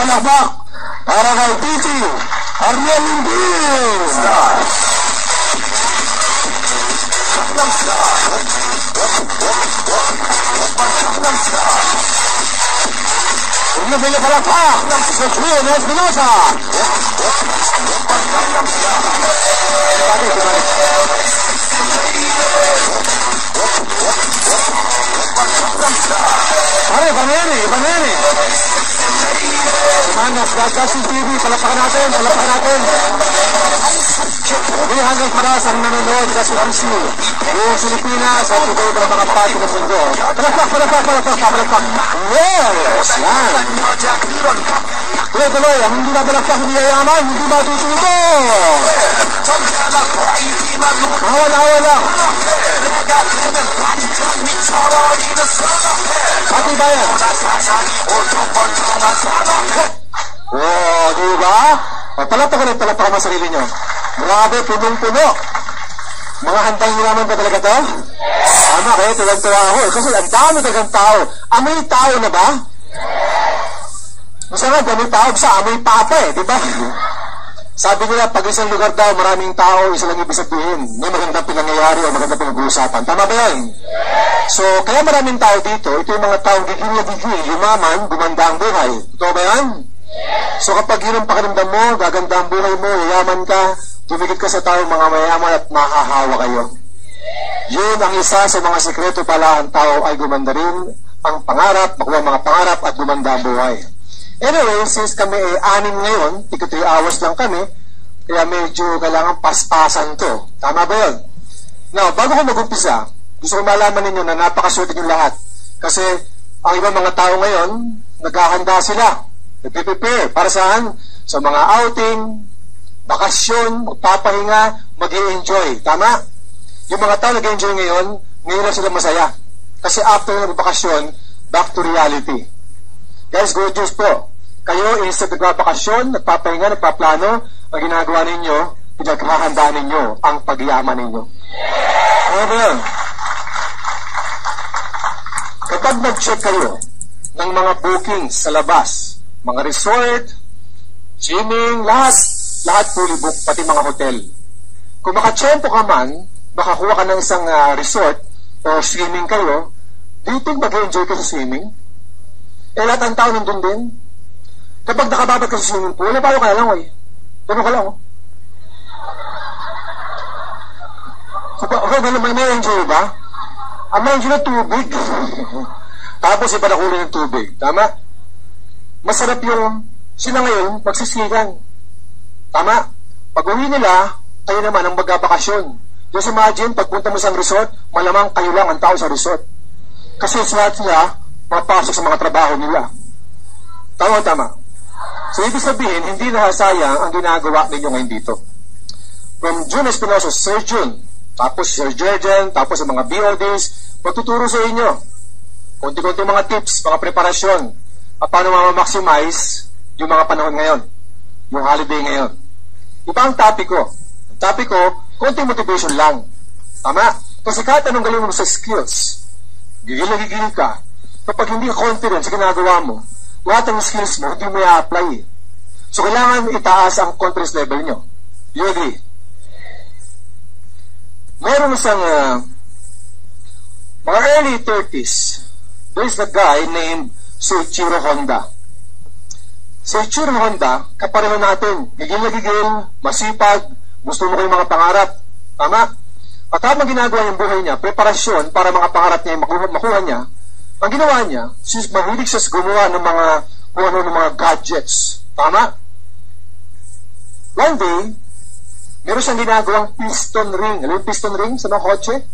palakpak para kay Titi Arnel Lindin. Unang palakpak sa Juan Espinosa. Pare, pangyari. Manas, Gasgasing TV, palapakan natin. Hindi hanggang paras ang nanonood kasi MC. Buong Pilipinas at ito ng mga pati ng mundo. Palakpak. Yes, yan. Tuloy, ang hindi na palakpak, hindi yayaman, hindi matututo. Awal lang. Pati bayan. Diba? Palakpakan ang sarili nyo. Grabe, punong-puno. Mga hantang hiraman ba talaga to? Tama kayo, tuwag-tuwa ako. Kasi ang dami talagang tao. Amoy tao na ba? Basta nga, amoy tao. Basta amoy papa diba? Sabi nila, pag isang lugar daw, maraming tao, isa lang ibig sabihin. May magandang pinangyayari o magandang pinag-uusapan. Tama ba yan? So, kaya maraming tao dito, ito yung mga taong gigil, yumaman, gumanda ang buhay. Totoo ba yan? So, kapag yun ang pakiramdam mo, gaganda ang buhay mo, yayaman ka, tumigit ka sa tao, mga mayaman at mahahawa kayo. Yun ang isa sa mga sekreto pala, ang tao ay gumanda rin, ang pangarap, makuha mga pangarap at gumanda ang buhay. Anyway, since kami ay 6 ngayon, 3 hours lang kami, kaya medyo kailangan paspasan to. Tama ba yun? Now, bago ko mag-umpisa, gusto ko malaman ninyo na napakaswerte yung lahat. Kasi ang ibang mga tao ngayon, naghahanda sila. Nagpe-prepare. Para saan? Sa mga outing, bakasyon, magpapahinga, mag-i-enjoy. Tama? Yung mga tao nag-enjoy ngayon lang sila masaya. Kasi after ng bakasyon, back to reality. Guys, good news po. Kayo, instead nagpapakasyon, nagpapahinga, nagpaplano, ang ginagawa ninyo, pinaghahandaan ninyo ang pagyaman ninyo. Ano ba yun? Kapag nag-check kayo ng mga bookings sa labas, mga resort, gymming, lahat fully book, pati mga hotel. Kung makatsyempo ka man, makakuha ka ng isang resort o swimming kayo, do you think mag-enjoy ka sa swimming? Lahat ang tao nandun din. Kapag nakababat ka sa swimming pool, paano ka lang, Ganun ka lang, may enjoy ba? Ang may enjoy na tubig. Tapos iba na kulay ng tubig. Tama? Masarap yung sila ngayon magsisigan. Tama? Pag uwi nila, kayo naman ang magbabakasyon. Just imagine, pagpunta mo sa resort, malamang kayo lang ang tao sa resort. Kasi lahat sila mapasok sa mga trabaho nila. Tama. So, ibig sabihin, hindi nahasayang ang ginagawa ninyo ngayon dito. From June Espinosa, Sir June, tapos Sir Jergen, tapos sa mga BODs, matuturo sa inyo. Kunti-kunti mga tips, mga preparasyon, at paano ma-maximize yung mga panahon ngayon, yung holiday ngayon. Iba ang topic ko. Ang topic ko, konting motivation lang. Tama? Kasi kahit anong galing mo sa skills, gigil ka, kapag hindi confident sa ginagawa mo, lahat ng skills mo, hindi mo i-apply. So, kailangan itaas ang confidence level nyo. You agree? Meron isang mga early 30s, there's a guy named Soichiro Honda. Soichiro Honda, kapareho natin, gigil, masipag, gusto mo kayong mga pangarap. Tama? At habang ginagawa yung buhay niya, preparasyon para mga pangarap niya makuha niya, ang ginawa niya, mahilig siya gumawa ng mga gadgets. Tama? One day, meron siyang ginagawang piston ring. Alam yung piston ring sa mga kotse?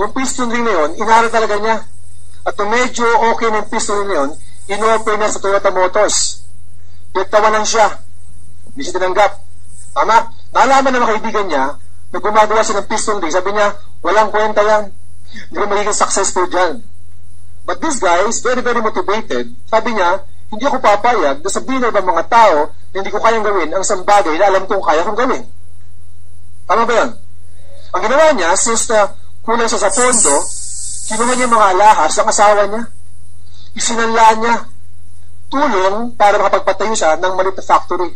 Yung piston ring na yun, inaral talaga niya. At kung medyo okay na yung piston ring na yun, in-offer niya sa Toyota Motors. Pinagtawanan siya. Hindi siya tinanggap. Tama? Nalaman ng mga kaibigan niya, na gumagawa siya ng piston ring, sabi niya, walang kwenta yan. Hindi ko magiging successful dyan. But this guy is very, very motivated. Sabi niya, hindi ako papayag na sabihin ng mga tao na hindi ko kayang gawin ang isang bagay na alam kong kaya kong gawin. Tama ba yan? Ang ginawa niya, since kulang siya sa pondo, kinuha niya mga alahas ng asawa niya. Isinanlaan niya tulong para makapagpatayo siya ng maliit na factory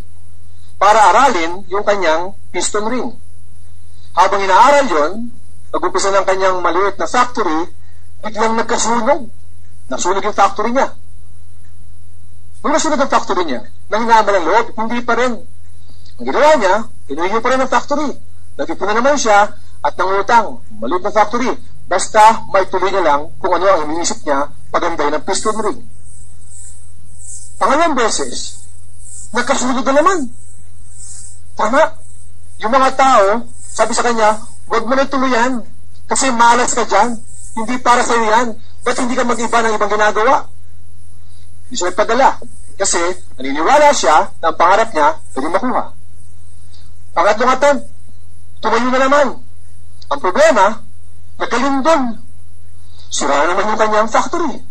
para aralin yung kanyang piston ring. Habang inaaral yon, nag-umpisa ng kanyang maliit na factory, biglang nagkasunog. Nasunog yung factory niya. Nung nasunog ang factory niya, nangingamal ang loob, hindi pa rin. Ang ginawa niya, inuwi pa rin ang factory. Nagipuna naman siya at nangutang. Maliit na factory. Basta may tuloy niya lang kung ano ang iniisip niya paganday ng piston ring. Pangalawang beses, nagkasunog na naman. Tama. Yung mga tao, sabi sa kanya, huwag mo na tuluyan kasi malas ka dyan. Hindi para sa'yo yan. Ba't hindi ka mag-iba ng ibang ginagawa? Hindi siya nagpadala kasi naniniwala siya na ang pangarap niya pwede makuha. Pangatlong attempt, tumayo na naman. Ang problema, nagkalindol. Sira na naman yung kanyang factory.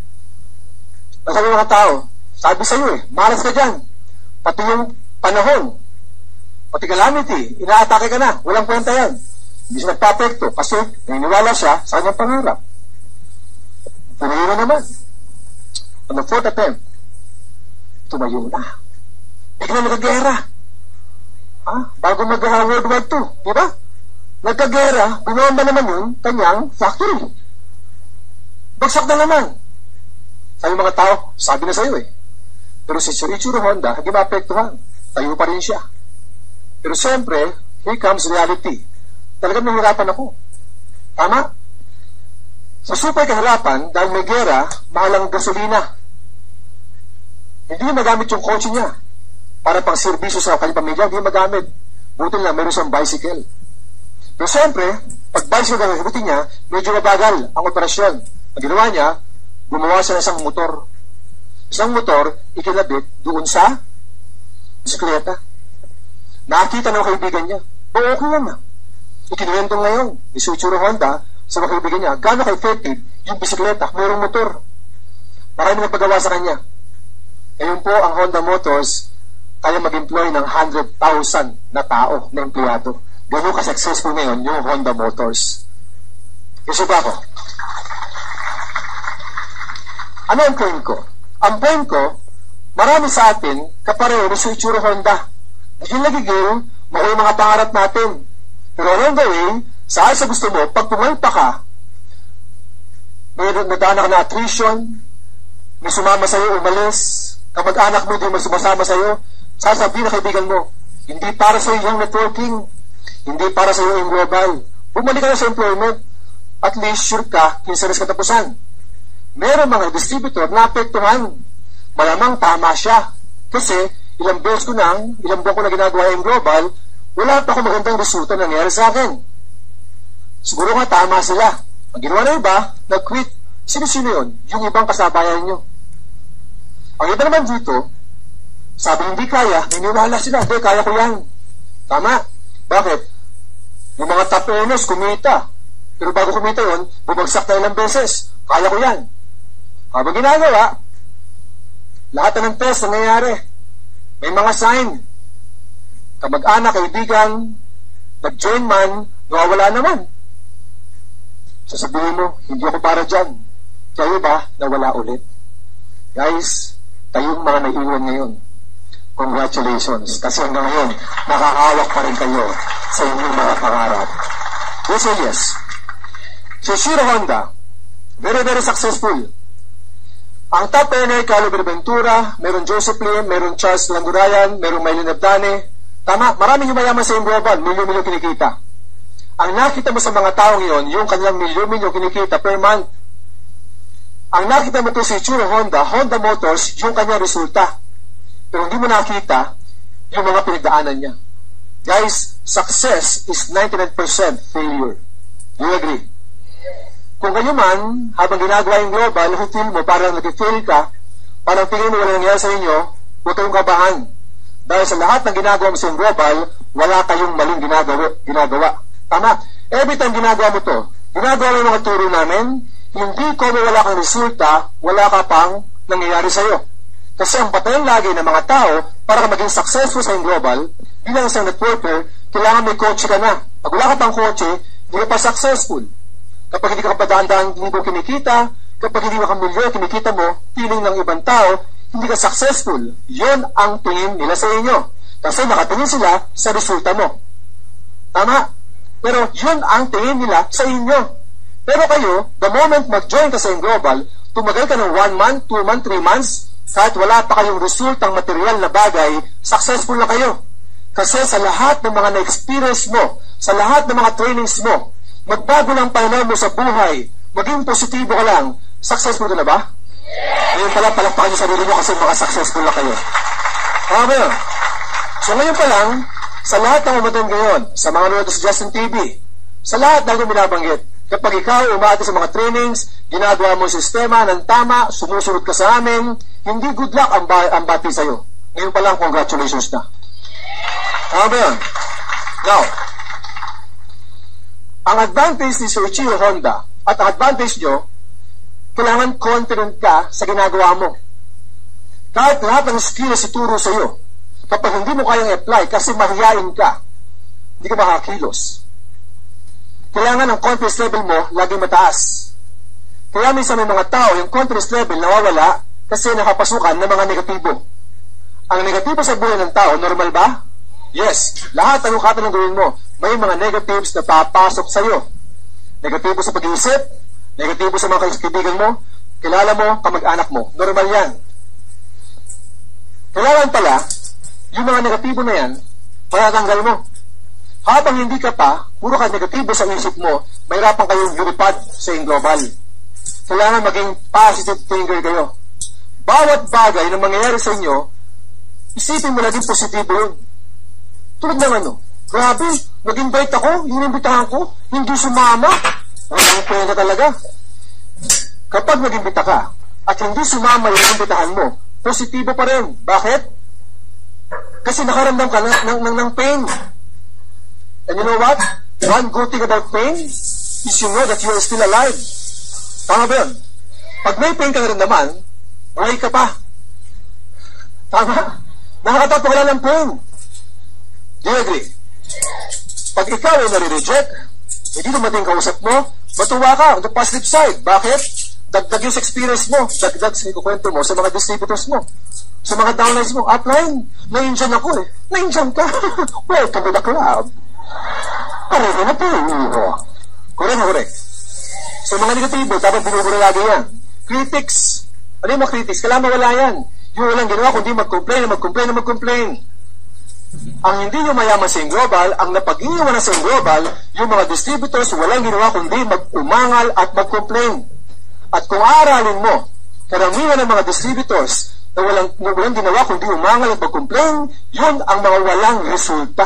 Ang sabi ng mga tao, sabi sa'yo malas ka dyan. Pati yung panahon, pati calamity, inaatake ka na. Walang kwenta yan. Hindi siya nagpapekto kasi naniniwala siya sa kanyang pangarap. Tumayo na naman. On the fourth attempt, tumayo na. Bigla nagkagera. Bago mag-World War II, di ba? Nagkagera, binomba naman yun kanyang factory. Bagsak na naman. Sabi mga tao, sabi na sa'yo Pero si Soichiro Honda, hindi maapektuhan. Tayo pa rin siya. Pero siyempre, here comes reality. Talagang nahirapan ako. Tama? Sa super kahirapan, dahil may gera, mahal ang gasolina. Hindi magamit yung kotse niya para pang serbisyo sa kanyang pamilya, hindi magamit. Buti lang, meron siyang bicycle. Pero siyempre, pag bicycle ang buti niya, medyo mabagal ang operasyon. Ang ginawa niya, gumawa siya ng isang motor. Isang motor, ikinabit doon sa bisikleta. Nakita ng kaibigan niya, okay yan Ikinuwento ngayon ni Soichiro Honda sa mga kaibigan niya, gano'n ka-effective yung bisikleta, mayroong motor. Marami nagpagawa sa kanya. Ngayon po, ang Honda Motors, kaya mag-employ ng 100,000 na tao, na empleyado. Gano'n ka-successful ngayon yung Honda Motors. Kasi ba ako? Ano ang point ko? Ang point ko, marami sa atin kapareho ni Soichiro Honda. Hindi nagiging makuha yung mga pangarap natin. Pero along the way, sa gusto mo, pag pumalpa ka, may nadaanan ka na attrition, may sumama sa'yo, umalis, kamag-anak mo, hindi mo sumasama sa'yo, sasabihin na kaibigan mo, hindi para sa'yo yung networking, hindi para sa'yo yung global. Bumalik ka na sa employment, at least sure ka, kinsaris katapusan. Meron mga distributor na apektuhan. Malamang tama siya. Kasi, ilang buwan ko na ginagawa yung global, wala pa akong magandang resulta na nangyari sa akin. Siguro nga tama sila. Ang ginawa na iba, nag-quit. Sino-sino yun? Yung ibang kasabayan nyo. Ang iba naman dito, sabi hindi kaya, niniwala sila. Hindi, kaya ko yan. Tama. Bakit? Yung mga top earners, kumita. Pero bago kumita yun, bumagsak na ilang beses. Kaya ko yan. Habang ginagawa, lahat ng test nangyayari. May mga sign. Kamag-anak, kaibigan, nag-join man, nawawala naman. Sasabihin mo, hindi ako para dyan. Kayo ba, nawala ulit? Guys, tayong mga naiwan ngayon, congratulations. Kasi hanggang ngayon, nakakawak pa rin kayo sa inyong mga pangarap. Yes. Soichiro Honda, very, very successful. Ang top earner, Carlo Ventura, meron Joseph Lim, meron Charles Langurayan, meron Maylin Abdane. Tama, maraming yumayaman sa yung global, milyon-milyon kinikita. Ang nakita mo sa mga taong yon, yung kanilang milyon-milyon kinikita per month. Ang nakita mo to si Soichiro Honda, Honda Motors, yung kanyang resulta. Pero hindi mo nakita yung mga pinagdaanan niya. Guys, success is 99% failure. Do you agree? Kung kayo man, habang ginagawa yung global, feel mo, parang nag-fail ka, parang tingin mo wala nangyari sa inyo, huwag kayong kabahan. Dahil sa lahat ng ginagawa mo sa global, wala kayong maling ginagawa. Tama? Every time ginagawa mo to, ginagawa mo mga turo namin, hindi ko wala kang resulta, wala ka pang nangyayari sa'yo. Kasi ang patayan lagi ng mga tao, para ka maging successful sa global, bilang isang networker, kailangan may kotse ka na. Pag wala ka pang kotse, hindi ka pa successful. Kapag hindi ka pa daan-daan libo kinikita, kapag hindi ka milyon kinikita mo, feeling ng ibang tao, hindi ka successful. Yun ang tingin nila sa inyo. Kasi nakatingin sila sa resulta mo. Tama? Pero yun ang tingin nila sa inyo. Pero kayo, the moment mag-join ka sa Global, tumagal ka ng 1 month, 2 months, 3 months, kahit wala pa kayong resultang material na bagay, successful na kayo. Kasi sa lahat ng mga na-experience mo, sa lahat ng mga trainings mo, magbago lang pananaw mo sa buhay, maging positibo ka lang, successful ka na ba? Ngayon pala, palakpakan yung sarili mo kasi mga successful na kayo. Tama yun? So ngayon pa lang, sa lahat ng umatong ngayon, sa mga nanonood sa Justin TV, sa lahat ng binabanggit, kapag ikaw umati sa mga trainings, ginagawa mo yung sistema ng tama, sumusunod ka sa amin, hindi good luck ang bati sa'yo. Ngayon pa lang, congratulations na. Tama ba yun? Now, ang advantage ni Soichiro Honda at ang advantage nyo, kailangan confident ka sa ginagawa mo. Kahit lahat ng skills ituro sa iyo, kapag hindi mo kayang apply kasi mahihain ka, hindi ka makakilos. Kailangan ang confidence level mo laging mataas. Kaya minsan may mga tao, yung confidence level nawawala kasi nakapasukan ng mga negatibo. Ang negatibo sa buhay ng tao, normal ba? Yes. Lahat ng ukatan ng gawin mo, may mga negatives na papasok sa iyo. Negatibo sa pag-iisip, negatibo sa mga kaibigan mo, kilala mo, kamag-anak mo. Normal yan. Kailangan pala, yung mga negatibo na yan, patatanggal mo. Habang hindi ka pa, puro ka negatibo sa isip mo, mahirapan kayong lumipad sa Global. Kailangan maging positive thinker kayo. Bawat bagay na mangyayari sa inyo, isipin mo naging positibo yun. Tulad ng ano, grabe, nag-invite ako, inimbitahan ko, hindi sumama. Ang pwede talaga. Kapag nag-imbita ka, at hindi sumama yung imbitahan mo, positibo pa rin. Bakit? Kasi nakaramdam ka ng pain. And you know what? One good thing about pain is you know that you are still alive. Tama ba yun? Pag may pain ka na rin naman, buhay ka pa. Tama? Nakakatawa wala ng pain. Do you agree? Pag ikaw ay nare-reject, hindi dumating kausap mo, matuwa ka on the positive side. Bakit? Dagdag yung experience mo, dagdag sa ikukwento mo sa mga distributors mo, sa mga downlines mo. Upline, na-injan ako eh. Na-injan ka. Welcome to the club. Pareho na po. Correct. So mga negatibo, dapat binubura lagi yan. Critics. Ano yung mga critics? Kailangan mawala yan. Yung walang ginawa, kundi mag-complain. Ang hindi yung mayaman sa Global, ang napag-iiwan na sa Global, yung mga distributors, walang ginawa kundi mag-umangal at mag-complain. At kung aaralin mo, karamihan ng mga distributors na walang ginawa kundi umangal at mag-complain, yun ang mga walang resulta.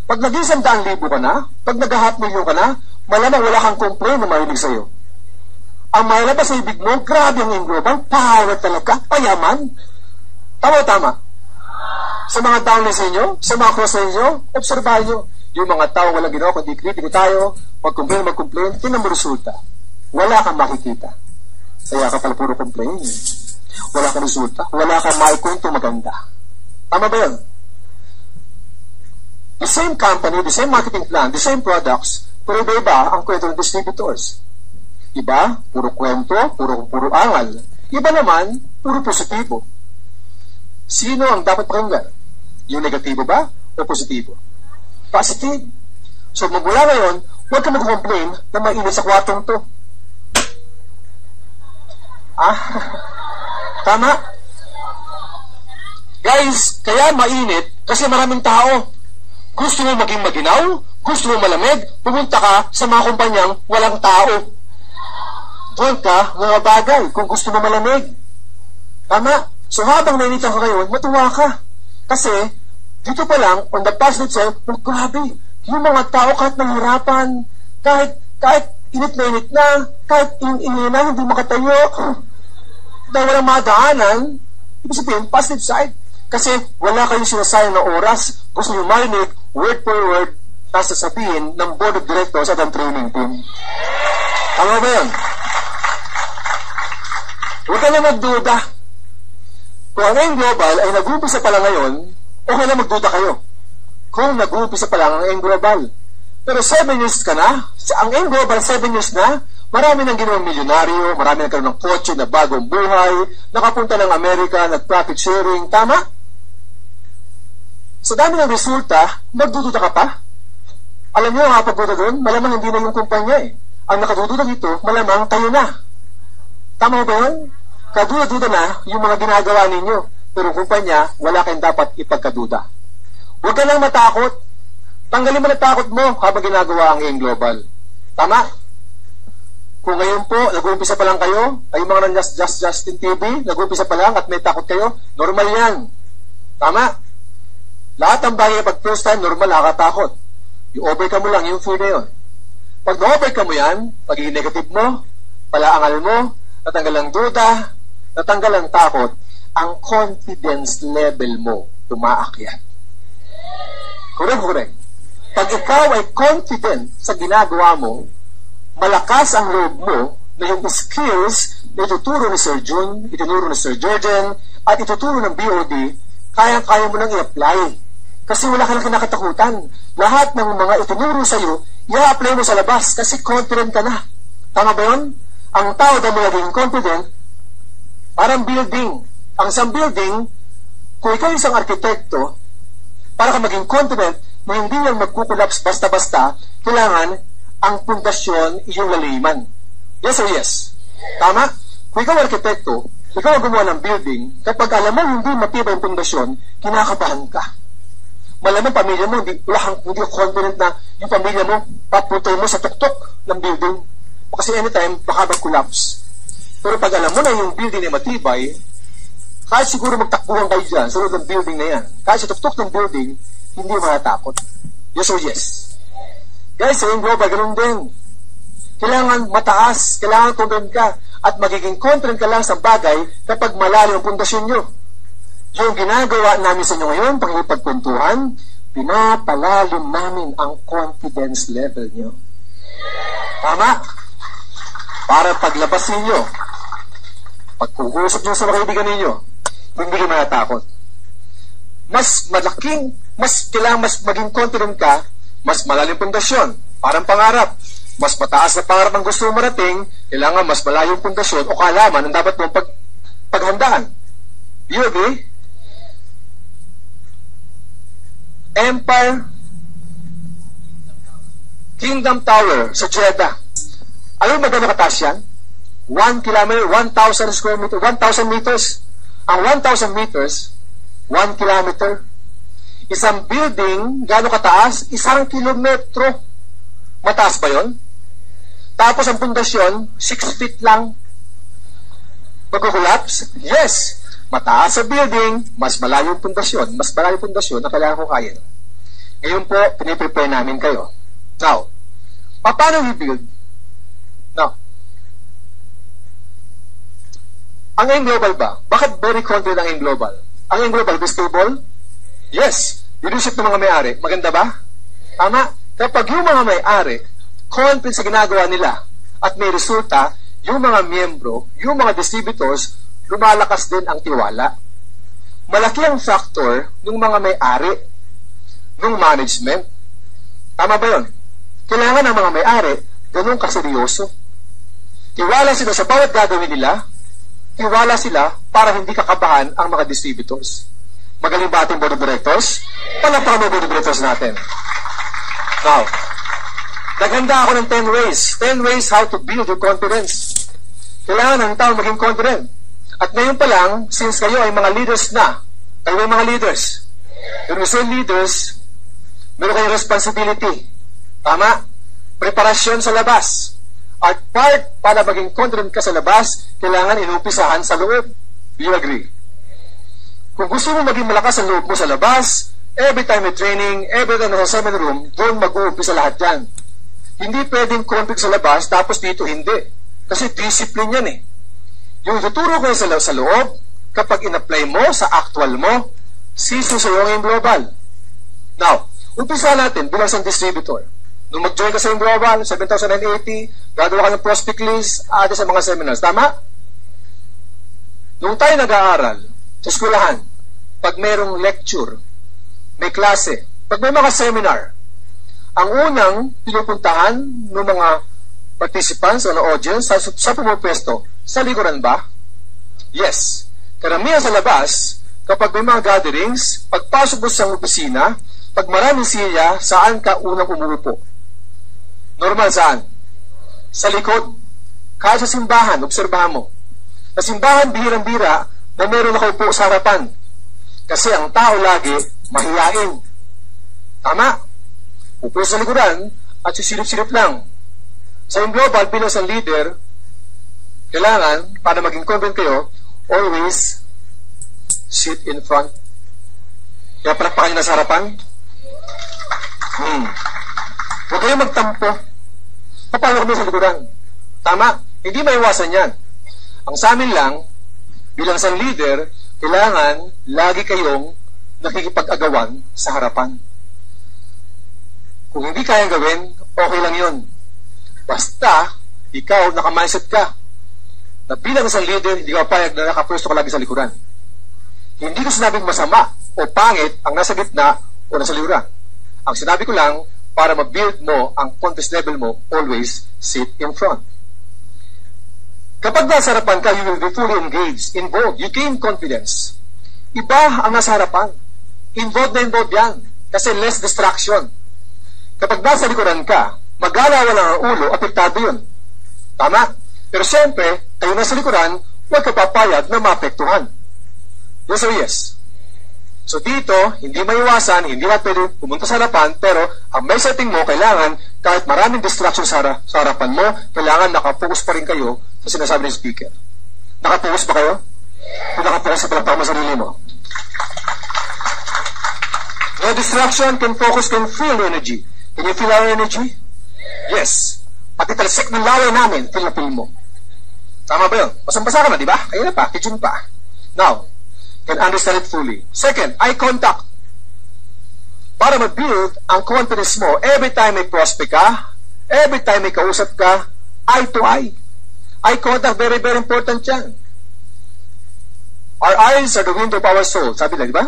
Pag nag-100,000 ka na, pag nag-500,000 ka na, malamang wala kang complain na mahilig sa'yo. Ang mahalabas sa ibig mo, grabe ang Global, power talaga, payaman. Tama. Sa mga downlines sa inyo, sa mga cross sa inyo, obserbahan nyo. Yung mga tao walang ginawa, kundi kritiko tayo, mag-complain, tinan mo resulta. Wala kang makikita. Kaya ka pala puro complain. Wala kang resulta. Wala kang maikwento maganda. Tama ba yun? The same company, the same marketing plan, the same products, pero iba ang kwento ng distributors. Iba, puro kwento, puro angal. Iba naman, puro positibo. Sino ang dapat pakinggan? Yung negatibo ba o positibo? Positive. So magmula ngayon, huwag ka mag-complain na mainit sa kwartong to. Tama? Guys, kaya mainit kasi maraming tao. Gusto mo maging maginaw? Gusto mo malamig? Pumunta ka sa mga kumpanyang walang tao. Doon ka mga bagay kung gusto mo malamig. Tama? So habang nainitan ka ngayon, matuwa ka. Kasi, dito pa lang, on the positive side, grabe, yung mga tao kahit nahirapan, kahit init na, kahit na, hindi makatayo, dahil walang madaanan, ibig sabihin, positive side. Kasi wala kayong sinasayang na oras, gusto nyo marinig, word for word, na sasabihin ng board of directors at ang training team. Tama ba yan? Huwag ka na magduda. Kung ang Global ay nag-uumpisa pa lang ngayon, okay na magduda kayo. Kung nag-uumpisa pa lang ang Global. Pero 7 years ka na, ang Global 7 years na, Marami nang ginawang milyonaryo, marami nang karoon ng kotse na bagong buhay, nakapunta ng Amerika, nag-profit sharing, tama? Sa dami ng resulta, magdududa ka pa? Alam niyo, ang pagduda doon, malamang hindi na yung kumpanya eh. Ang nakadududa dito, malamang kayo na. Tama ba yun? Kaduda-duda na yung mga ginagawa ninyo. Pero kumpanya, wala kayong dapat ipagkaduda. Huwag ka lang matakot. Tanggalin mo na takot mo habang ginagawa ang AIM Global. Tama? Kung ngayon po, nag-uumpisa pa lang kayo, ay mga nang Justin TV, nag-uumpisa pa lang at may takot kayo, normal yan. Tama? Lahat ng bagay pag first time, normal, nakakatakot. I-overcome mo lang yung fear na yun. Pag na-overcome mo yan, pagiging negative mo, palaangal mo, natanggal ang duda, natanggal ang takot, ang confidence level mo tumaakyat. Correct. Pag ikaw ay confident sa ginagawa mo, malakas ang loob mo na yung skills na ituturo ni Sir Jun, itinuro ni Sir Jordan, at ituturo ng BOD, kayang-kaya mo nang i-apply. Kasi wala ka nang kinakatakutan. Lahat ng mga itinuro sa'yo, i-apply mo sa labas kasi confident ka na. Tama ba yun? Ang tao na mo naging confident, parang building. Ang isang building, kung ikaw isang arkitekto, para ka maging confident na hindi yan magkukulaps basta-basta, kailangan ang pundasyon iyong laliman. Yes or yes? Tama? Kung ikaw arkitekto, ikaw ang gumawa ng building, kapag alam mo hindi matibay ang pundasyon, kinakabahan ka. Malamang pamilya mo, hindi confident na yung pamilya mo, paputoy mo sa tuktok ng building. Kasi anytime, baka mag-collapse. Pero pag alam mo na yung building ay matibay, kahit siguro magtakbuhan kayo dyan, sa loob ng building na yan, kahit sa tuktok ng building, hindi matatakot. Yes or yes? Guys, sa AIM Global, ganun din. Kailangan mataas, kailangan confident ka, at magiging confident ka lang sa bagay kapag malalim ang pundasyon nyo. Yung ginagawa namin sa inyo ngayon, pangipagkwentuhan, pinapalalim namin ang confidence level nyo. Tama? Para paglabas ninyo, pag-uusap nyo sa mga kaibigan ninyo, hindi kayo matatakot. Mas kailangan mas maging confident ka, mas malalim pundasyon, parang pangarap. Mas mataas na pangarap ang gusto mo marating, kailangan mas malayong pundasyon o kaalaman ang dapat mong paghandaan. You agree? Empire Kingdom Tower sa Jeddah. Alam mo ba gano'ng kataas yan? 1 kilometer, 1,000 square meter, 1,000 meters. Ang 1,000 meters, 1 kilometer. Isang building, gano'ng kataas? 1 kilometro. Mataas ba yun? Tapos ang pundasyon, 6 feet lang. Magkukulaps? Yes. Mataas sa building, mas malayo yung pundasyon. Mas malayo yung pundasyon na kailangan ko kaya. Ngayon po, piniprepare namin kayo. Now, paano i-build? Now, ang AIM Global ba? Bakit very confident ang AIM Global? Ang AIM Global, is stable? Yes. Leadership ng mga may-ari. Maganda ba? Tama? Kapag yung mga may-ari, confident sa ginagawa nila, at may resulta, yung mga miyembro, yung mga distributors, lumalakas din ang tiwala. Malaki ang factor ng mga may-ari, ng management. Tama ba yun? Kailangan ng mga may-ari, ganun kaseryoso. Tiwala sila sa bawat gagawin nila, tiwala sila para hindi kakabahan ang mga distributors. Magaling ba ating board of directors? Palapakan mo board of directors natin. Now, naghanda ako ng 10 ways. 10 ways how to build your confidence. Kailangan ng tao maging confident. At ngayon pa lang, since kayo ay mga leaders na, kayo ay mga leaders. When we say leaders, meron kayong responsibility. Tama? Preparasyon sa labas. At part para maging confident ka sa labas, kailangan inumpisahan sa loob. Do you agree? Kung gusto mo maging malakas ang loob mo sa labas, every time may training, every time nasa seminar room, doon mag-uumpisa lahat yan. Hindi pwedeng conflict sa labas, tapos dito hindi. Kasi discipline yan eh. Yung ituturo ko sa loob, kapag in-apply mo sa actual mo, siso sa yung global. Now, umpisa natin bilang isang distributor. Nung mag-join ka sa yung global, 7,080, gagawa ka ng prospect list, ate sa mga seminars. Tama? Nung tayo nag-aaral, sa eskwelahan, pag mayroong lecture, may klase, pag may mga seminar, ang unang pinupuntahan ng mga participants o na audience sa pumupwesto? Sa likuran ba? Yes. Karamihan sa labas, kapag may mga gatherings, pagpasok mo sa opisina, pag maraming silya, saan ka unang umuupo? Normal saan? Sa likod. Kahit sa simbahan, obserbahan mo. Sa simbahan, bihirang-bira na meron nakaupo sa harapan. Kasi ang tao lagi, mahiyain. Tama? Upo sa likuran at sisilip-silip lang. Sa global, bilang isang leader, kailangan, para maging confident kayo, always sit in front. Kaya palakpakan nyo na sa harapan. Huwag kayo magtampo. Papalo kami sa likuran. Tama? Hindi maiwasan yan. Ang sa amin lang, bilang isang leader, kailangan lagi kayong nakikipag-agawan sa harapan. Kung hindi kayang gawin, okay lang yun. Basta, ikaw, naka-mindset ka na bilang isang leader, hindi ka papayag na nakapwesto ka lagi sa likuran. Hindi ko sinabing masama o pangit ang nasa gitna o nasa likuran. Ang sinabi ko lang, para ma-build mo ang confidence level mo, always sit in front. Kapag nasa harapan ka, you will be fully engaged, involved, you gain confidence. Iba ang nasa harapan. Involved na involved yan. Kasi less distraction. Kapag nasa likuran ka, mag-alawa lang ang ulo, apektado yun. Tama? Pero siyempre, kayo nasa likuran, huwag ka papayag na maapektuhan. Yes or yes? So dito, hindi maiwasan, hindi na pwede pumunta sa harapan, pero ang may setting mo, kailangan, kahit maraming distraction sa harapan mo, kailangan nakapokus pa rin kayo sa sinasabi ng speaker. Nakapokus ba kayo? Kung nakapokus sa palakpak mo sarili mo. No distraction, can focus, can feel energy. Can you feel our energy? Yes. Pati talsik ng laway namin, feel na feel mo. Tama ba yun? Basang-basa ka na, di ba? Kaya na pa, kitchen pa. Now, can understand it fully. Second, eye contact. Para ma-build ang confidence mo, every time may prospect ka, every time may kausap ka, eye to eye. Eye contact, very, very important yan. Our eyes are the window of our soul. Sabi na, di ba?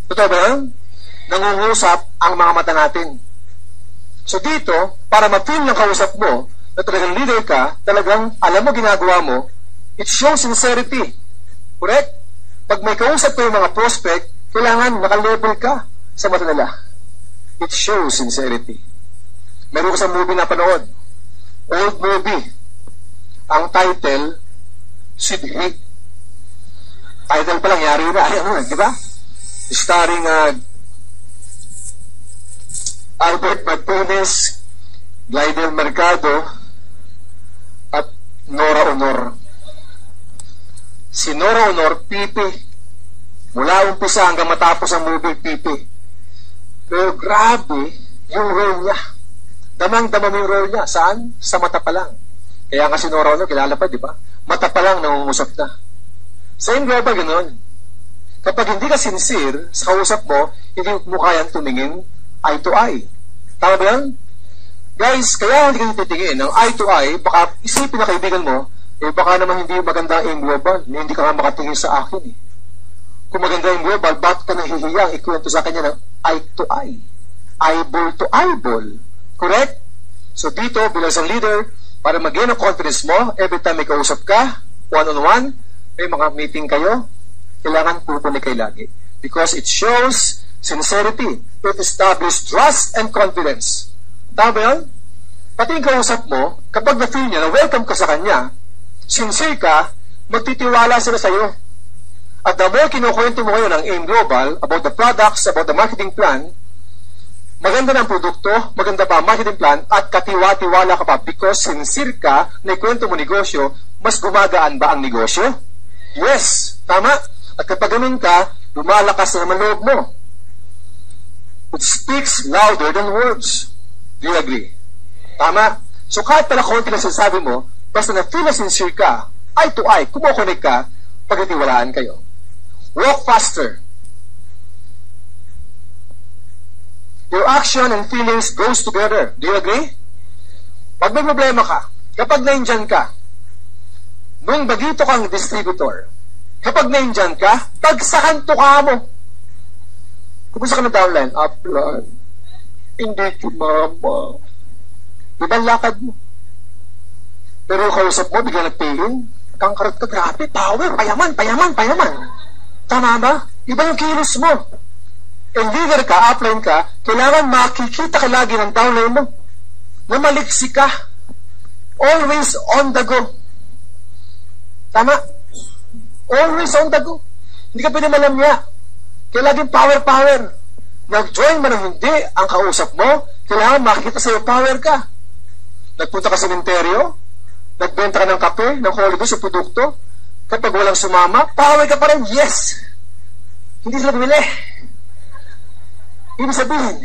Totoo ba yan? Nangungusap ang mga mata natin. So dito, para ma-feel ng kausap mo, na talagang leader ka, talagang alam mo ginagawa mo, it shows sincerity. Correct? Pag may kausap ko yung mga prospect, kailangan naka-level ka sa mata nila. It shows sincerity. Meron ko sa movie na panood. Old movie. Ang title, Sidhi. Title pa lang, yari na. Ano, di ba? Starring Albert Martinez, Glidel Mercado, at Nora Honor. Si Nora Honor, pipi. Mula umpisa hanggang matapos ang movie, pipi. Pero grabe yung role niya. Damang-dama mo yung role niya. Saan? Sa mata pa lang. Kaya nga si Nora Honor, kilala pa, di ba? Mata pa lang, nangungusap na. Same global, ganun. Kapag hindi ka sincere sa kausap mo, hindi mo kayang tumingin eye to eye. Tama ba yan? Guys, kaya hindi ka titingin ng eye to eye, baka isipin na kaibigan mo, baka naman hindi maganda yung global, hindi ka nga makatingin sa akin eh. Kung maganda yung global, bakit ka nahihiyang ikwento sa kanya ng eye to eye? Eyeball to eyeball. Correct? So dito, bilang isang leader, para mag-gain ang confidence mo, every time may kausap ka, one-on-one, may mga meeting kayo, kailangan pupunin kayo lagi. Because it shows sincerity. It establishes trust and confidence. Tama ba yun? Pati yung kausap mo, kapag na-feel niya na welcome ka sa kanya, sincere ka, magtitiwala sila sa iyo. At the more kinukwento mo ngayon ng AIM Global about the products, about the marketing plan, maganda ng produkto, maganda pa ang marketing plan, at katiwa-tiwala ka pa because sincere ka na ikwento mo negosyo, mas gumagaan ba ang negosyo? Yes, tama. At kapag ganun ka, lumalakas na naman loob mo. It speaks louder than words. Do you agree? Tama. So kahit pala konti na sinasabi mo, basta na-feel na sincere ka, eye to eye, kumukonek ka, pagkatiwalaan kayo. Walk faster. Your action and feelings goes together. Do you agree? Pag may problema ka, kapag naindyan ka, nung bagito kang distributor, kapag naindyan ka, bagsakan to ka mo. Kumusta ka na downline? Upline. Hindi si mama. Ibang lakad mo. Pero kausap mo, bigla nag-pain, kangkarot ka, grabe, power, payaman. Tama ba? Iba yung kilos mo. And leader ka, upline ka, kailangan makikita ka lagi ng downline mo. Na maliksi ka. Always on the go. Tama? Always on the go. Hindi ka pwede malamya. Kaya laging power. Nag-join man o hindi, ang kausap mo, kailangan makikita sa'yo power ka. Nagpunta ka sa sementeryo, nagbenta ka ng kape, ng holiday sa produkto, kapag walang sumama, power ka pa rin, yes! Hindi sila bumili. Ibig sabihin,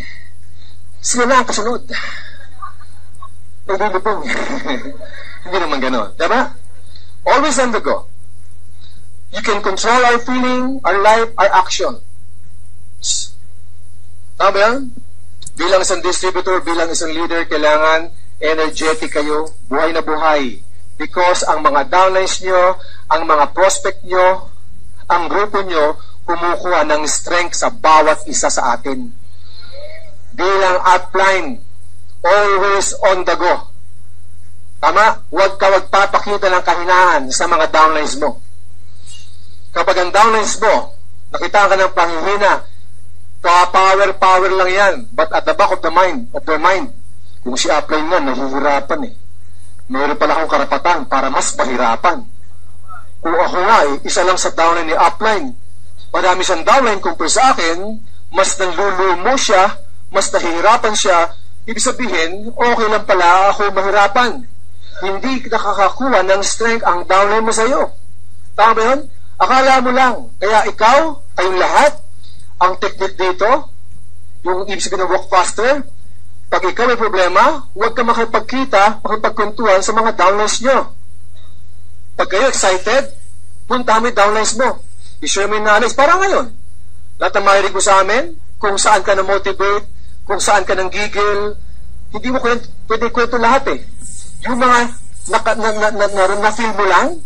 sila na ang kasunod. Nagbibipong. Hindi naman gano'n. Diba? Always on the go. You can control our feeling, our life, our action. Tama ba yan? Bilang isang distributor, bilang isang leader, kailangan energetic kayo, buhay na buhay. Because ang mga downlines nyo, ang mga prospect nyo, ang grupo nyo, kumukuha ng strength sa bawat isa sa atin. Bilang upline, always on the go. Tama? Huwag ka magpapakita ng kahinaan sa mga downlines mo. Kapag ang downlines mo, nakita ka ng panghihina, power lang yan. But at the back of their mind, kung si upline nga, nahihirapan eh. Meron pala akong karapatan para mas mahirapan. Kung ako nga isa lang sa downline ni upline, marami siyang downline compare sa akin, mas nanlulumo siya, mas nahihirapan siya, ibig sabihin, okay lang pala ako mahirapan. Hindi nakakakuha ng strength ang downline mo sa'yo. Tama ba yun? Akala mo lang. Kaya ikaw, kayong lahat, ang technique dito, yung ibig sabihin ng walk faster, pag ikaw may problema, huwag ka makipagkwentuhan sa mga downlines nyo. Pag kayo excited, punta mo yung downlines mo. I-share mo yung knowledge. Para ngayon, lahat ng mahirig mo sa amin, kung saan ka na-motivate, kung saan ka nang gigil, hindi mo pwede kwento lahat eh. Yung mga na-feel mo lang,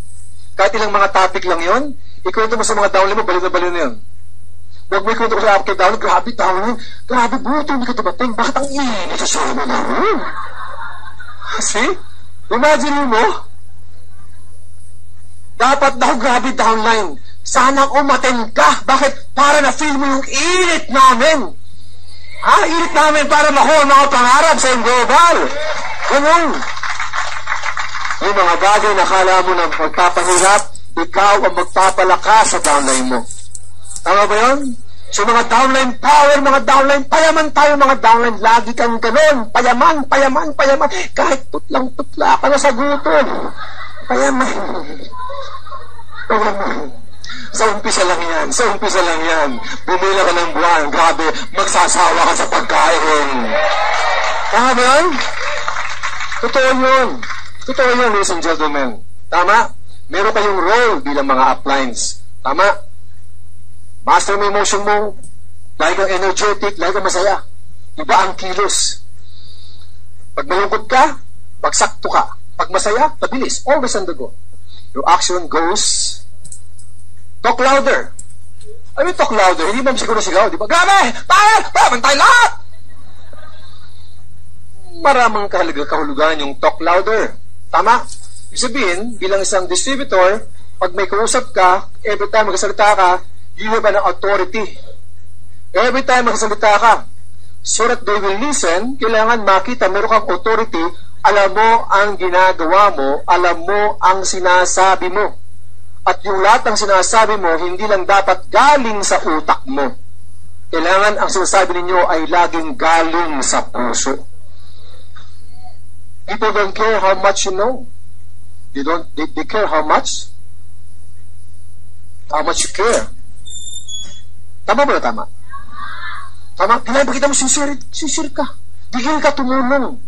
kahit ilang mga topic lang yon, ikwento mo sa mga downline mo, baliw na yun. Huwag mo ikwento ko sa upkay downline, grabe downline, grabe buto, hindi ka dumating, bakit ang init sa show mo na rin? See? Imagine mo, dapat daw grabe downline, sana umaten ka, bakit? Para na-feel mo yung init namin. Init namin para makuha mga pangarap sa yung global. Ganun. Yung mga bagay na kala mo na magpapahirap, ikaw ang magpapalakas sa downline mo. Tama ba yun? So mga downline power, mga downline, payaman tayo mga downline. Lagi kang ganun. Payaman. Kahit tutla ka na sa gutom. Payaman. Sa umpisa lang yan. Bumila ka ng buwan. Grabe, magsasawa ka sa pagkain. Tama ba yun? Totoo yun, ladies and gentlemen. Tama? Meron kayong role bilang mga uplines. Tama? Master mo emotion mo. Lagi kang energetic, lagi kang masaya. Iba ang kilos. Pag malungkot ka, pag sakto ka. Pag masaya, pabilis. Always on the go. Your action goes... Talk louder. I mean, talk louder. Hindi mo siguro sigaw, di ba? Grabe! Paman tayo lahat! Maraming kahulugan yung talk louder. Tama? Ibig sabihin, bilang isang distributor, pag may kausap ka, every time magsasalita ka, you have an authority. Every time magsasalita ka, so that they will listen, kailangan makita, meron kang authority, alam mo ang ginagawa mo, alam mo ang sinasabi mo. At yung lahat ng sinasabi mo, hindi lang dapat galing sa utak mo. Kailangan ang sinasabi ninyo ay laging galing sa puso. People don't care how much you know. They care how much you care. Tama ba na tama? Tama? Kailangan ba kita mo sincere ka? Bigyan ka tumulong.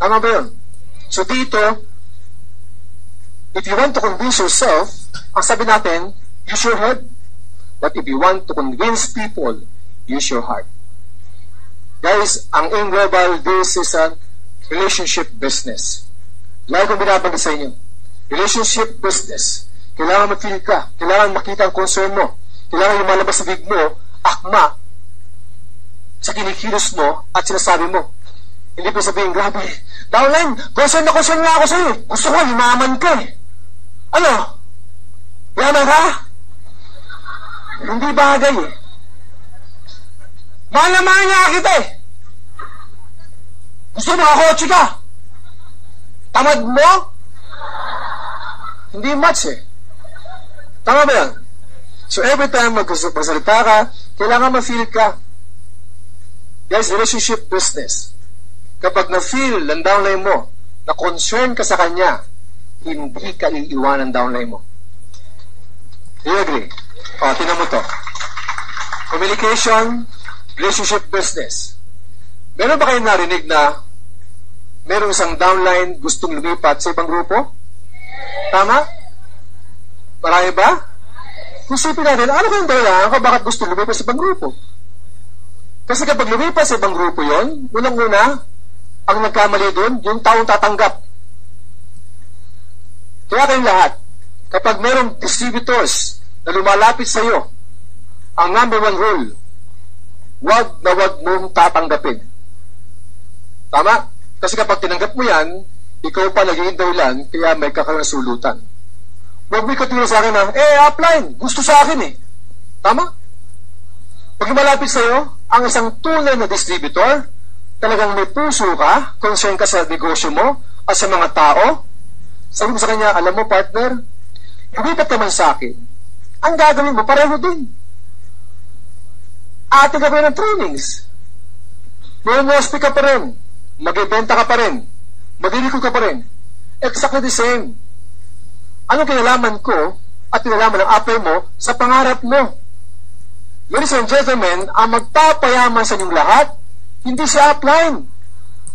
Tama ba yun? So dito, if you want to convince yourself, ang sabi natin, use your head. But if you want to convince people, use your heart. Guys, ang AIM Global, this is a relationship business. Lagi kong binabanggit sa inyo. Relationship business. Kailangan ma-feel ka. Kailangan makita ang concern mo. Kailangan lumalabas sa big mo, akma, sa kinikilos mo at sinasabi mo. Hindi pa sabihin, grabe, downline, concern na ako sa'yo. Gusto ko, yumaman ka eh. Ano? Yaman ka? Hindi bagay eh. Mahal na mahal niya kita eh. Gusto mo kakotse ka? Tamad mo? Hindi much eh. Tama ba yan? So every time magsalita ka, kailangan ma-feel ka. Guys, relationship business. Kapag na-feel ng downline mo, na concern ka sa kanya, hindi ka iiwan ng downline mo. Do you agree? O, tinan mo to. Communication, relationship business. Meron ba kayong narinig na meron isang downline gustong lumipat sa ibang grupo? Tama? Marami ba? Kung sipin natin, ano kayong dahilan kung bakit gusto lumipat sa ibang grupo? Kasi kapag lumipat sa ibang grupo yon, unang-una, ang nagkamali doon, yung taong tatanggap. Kaya kayong lahat, kapag merong distributors na lumalapit sa iyo, ang number one rule, wag na wag mong tatanggapin. Tama? Kasi kapag tinanggap mo yan, ikaw pa naging dahilan, kaya may kakarasulutan. Huwag mo ikatulong sa akin na, upline, gusto sa akin eh. Tama? Pag lumalapit sa iyo, ang isang tunay na distributor, talagang may puso ka, concern ka sa negosyo mo, at sa mga tao, sabi mo sa kanya, alam mo partner, lumipat ka man sa akin, ang gagawin mo, pareho din. Ate ka pa rin ng trainings. Mag-speak ka pa rin. Mag-ibenta ka pa rin. Mag-ilikod ka pa rin. Exactly the same. Anong kinalaman ko at kinalaman ng apply mo sa pangarap mo? Ladies and gentlemen, ang magpapayaman sa inyong lahat, hindi si upline.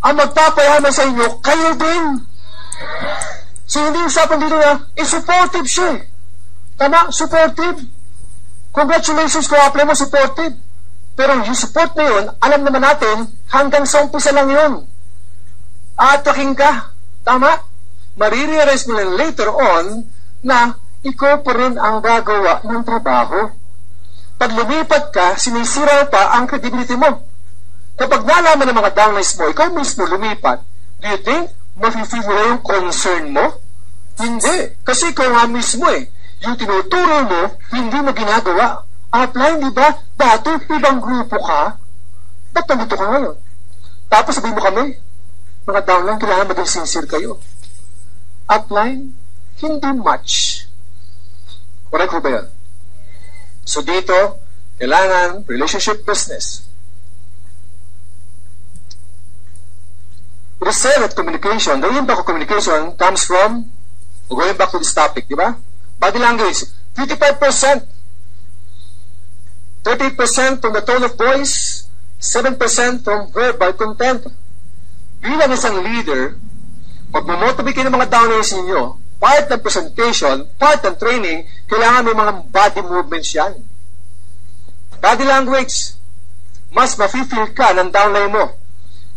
Ang magpapayaman sa inyo, kayo din. So hindi usapan dito na, supportive siya. Tama? Supportive. Congratulations kung apply mo, supportive. Pero yung support na yun, alam naman natin, hanggang sa umpisa lang yun. Ataking ka. Tama? Marirealize mo lang later on na ikaw pa rin ang gagawa ng trabaho. Pag lumipat ka, sinisira pa ang credibility mo. Kapag nalaman ng mga downlines mo, ikaw mismo lumipat, do you think mafe-feel mo yung concern mo? Hindi. Kasi ikaw nga mismo eh. Yung tinuturo mo, hindi mo ginagawa. Upline, di ba? Dati, ibang grupo ka. Ba't nandito ka ngayon? Tapos sabihin mo kami, mga downline, kailangan maging sincere kayo. Upline, hindi much. Correct ko ba yan? So dito, kailangan relationship business. It is said that communication, the impact of communication comes from, going back to this topic, di ba? Body language, 55%, 30% from the tone of voice, 7% from verbal content. Bilang isang leader, pag mamotivate kayo ng mga downlines ninyo, part ng presentation, part ng training, kailangan may mga body movements yan. Body language, mas mafe-feel ka ng downline mo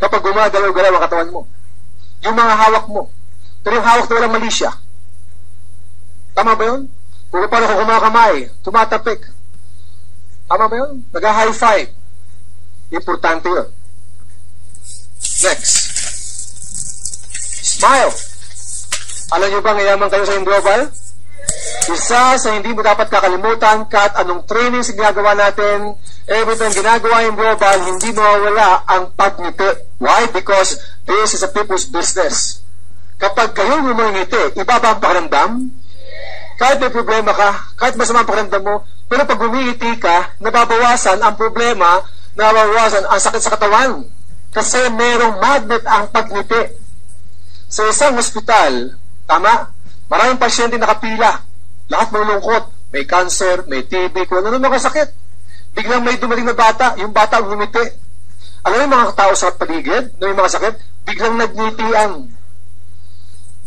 kapag gumagalaw-galaw ang katawan mo. Yung mga hawak mo. Pero yung hawak na walang mali siya. Tama ba yun? Kung paano ko kumakamay, tumatapik. Tama ba yun? Nag-high five. Importante yun. Next. Smile. Alam nyo ba ngayaman kayo sa Global? Isa sa hindi mo dapat kakalimutan kahit anong training sa ginagawa natin, every time ginagawa yung Global, hindi mawawala ang pagngiti. Why? Because this is a people's business. Kapag kayo ngumingiti, iba ba ang pakiramdam? Kahit may problema ka, kahit masama ang pakiramdam mo, pero pag ngumingiti ka, nababawasan ang problema, nababawasan ang sakit sa katawan. Kasi merong magnet ang pagngiti. Sa isang hospital, tama, maraming pasyente nakapila. Lahat malungkot. May cancer, may TB, kung ano mga sakit. Biglang may dumating na bata, yung bata ngumiti. Alam mo yung mga tao sa paligid, na may mga sakit, biglang nagngitian.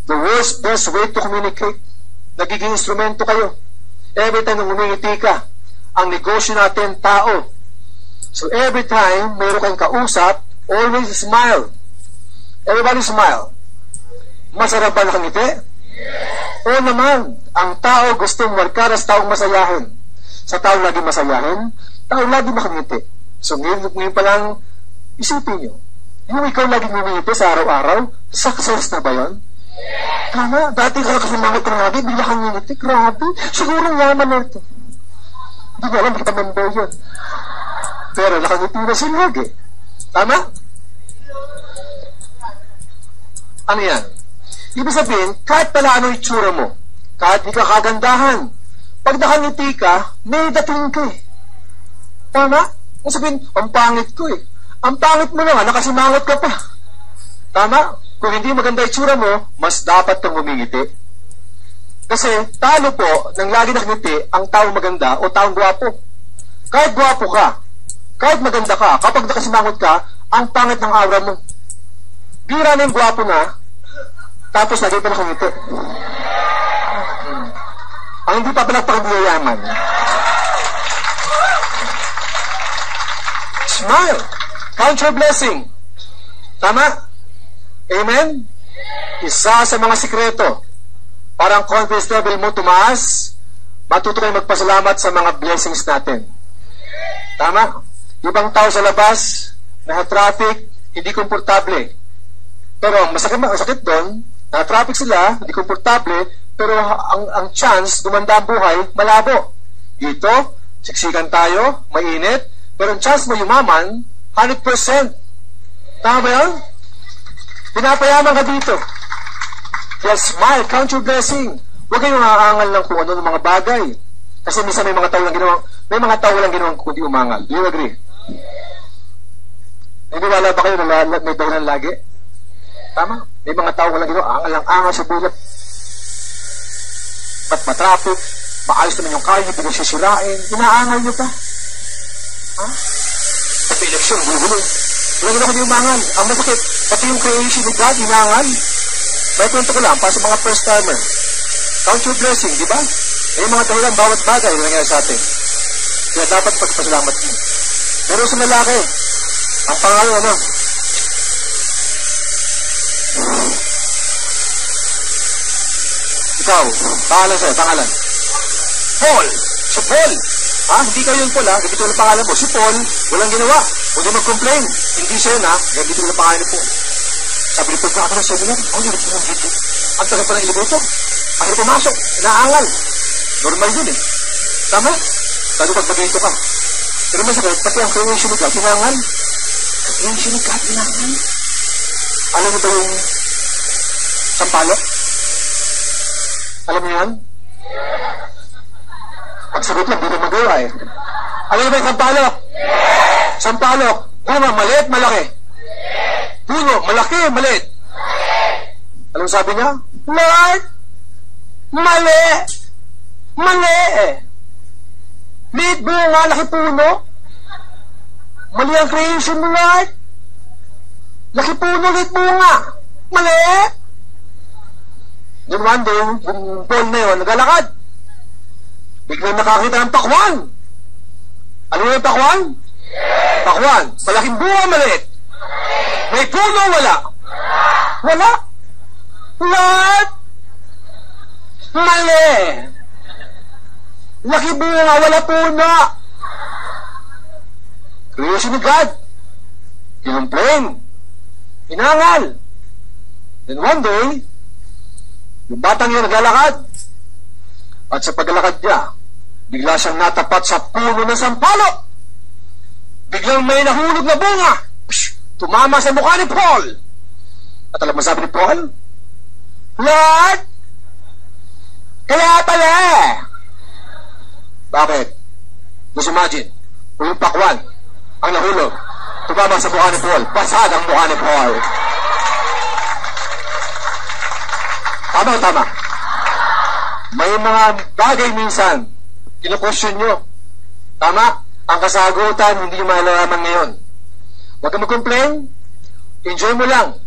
The worst, best way to communicate. Nagiging instrumento kayo. Every time na ngumingiti ka, ang negosyo natin, tao. So every time, mayroon kayong kausap, always smile. Everybody smile. Masarap ba nakangiti? Oo naman, ang tao gustong markara sa taong masayahin. Sa taong lagi masayahin, taong lagi makangiti. So ngayon pa lang, isipin nyo, Yung ikaw laging ngumiti sa araw-araw, success na ba yun? Tama, dati ka kasi mga lagi, bigla kang ngumiti, grabe, siguro yaman na ito. Hindi ko alam, baka member yun. Pero nakangiti na si Lord eh. Tama? Ano yan? Ibig sabihin, kahit pala ano itsura mo, kahit di ka kagandahan, pag nakangiti ka, may dating ka eh. Tama? Ang sabihin, ang pangit ko eh. Ang pangit mo naman, nakasimangot ka pa. Tama? Kung hindi maganda itsura mo, mas dapat kang humingiti. Kasi talo po ng lagi nakangiti ang taong maganda o taong gwapo. Kahit gwapo ka, kahit maganda ka, kapag nakasimangot ka, ang pangit ng aura mo. Bira na yung gwapo na, tapos lagi pa nakangiti. Ang hindi pa pinagpakabiyayaman. Smile. Count your blessing. Tama? Amen? Isa sa mga sikreto para ang confidence level mo tumaas, matuto kayo magpasalamat sa mga blessings natin. Tama? Ibang tao sa labas, na-traffic, hindi komportable. Pero masakit doon, na-traffic sila, hindi komportable, pero ang chance, dumanda ang buhay, malabo. Dito, siksikan tayo, mainit, pero ang chance mo yumaman, 100%. Tama ba yun? Pinapayaman ka dito. Kaya smile, count your blessing. Huwag kayong aangal lang kung ano ng mga bagay. Kasi minsan may mga tao lang ginawang kundi umangal. Do you agree? Naniwala ba kayo na may dahilan lagi? Tama? May mga tao lang ginawang angal sa bulat. Ba't matraffic? Maayos naman yung kaya, pinagsisirain. Inaangal nyo pa. Ha? Pati eleksyon, gugulo. Wala na kundi umangal. Ang masakit, pati yung creation ni God, inangal. May kwento ko lang, para sa mga first timer. Count your blessing, di ba? May mga dahilan, bawat bagay na nangyari sa atin. Kaya dapat pagpasalamat mo. Pero sa lalaki, ang pangalan ano? Ikaw, pangalan sa'yo, pangalan. Paul. Si Paul. Ha? Hindi kayo yung Paul, ha? Ganito yung pangalan mo. Si Paul, walang ginawa. Huwag mag-complain. Hindi siya yun, ha? Ganito yung pangalan ni Paul. Sabi ni Paul, ako na sabi niya, oh, hirap mo dito. Ang tagal pa ng ilibuto. Ang hirap pumasok. Inaangal. Normal yun, eh. Tama? Lalo pag mag-ito ka. Pero masakit, pati ang creation ni God, inangal. Creation ni God, inangal. Alam mo ba yung sampalok? Alam mo yan? Pagsagot lang, di na magawa eh. Alam mo ba yung sampalok? Sampalok. Puno, maliit, malaki. Puno, malaki, maliit. Alam mo sabi niya? Lord, mali. Mali eh. Liit bunga, laki puno. Mali ang creation mo, Lord. Laki puno, liit bunga. Mali. Then one day, yung Paul na yun, nagalakad. Biglang nakakita ng pakwan. Ano yung pakwan? Pakwan. Malaking bunga, maliit. May puno, wala. Wala. Lord, mali. Laki bunga, wala puno. Creation ni God. Kinumplain. Inangal. Then one day, yung batang yun naglalakad. At sa paglalakad niya, bigla siyang natapat sa puno ng sampalok. Biglang may nahulog na bunga. Tumama sa mukha ni Paul. At alam mo sabi ni Paul? Lord, kaya pala. Bakit? Just imagine, kung yung pakwan ang nahulog, tumama sa mukha ni Paul, basag ang mukha ni Paul. Tama o tama? May mga bagay minsan, kinu-question nyo. Tama? Ang kasagutan, hindi nyo malalaman ngayon. Huwag ka mag-complain. Enjoy mo lang.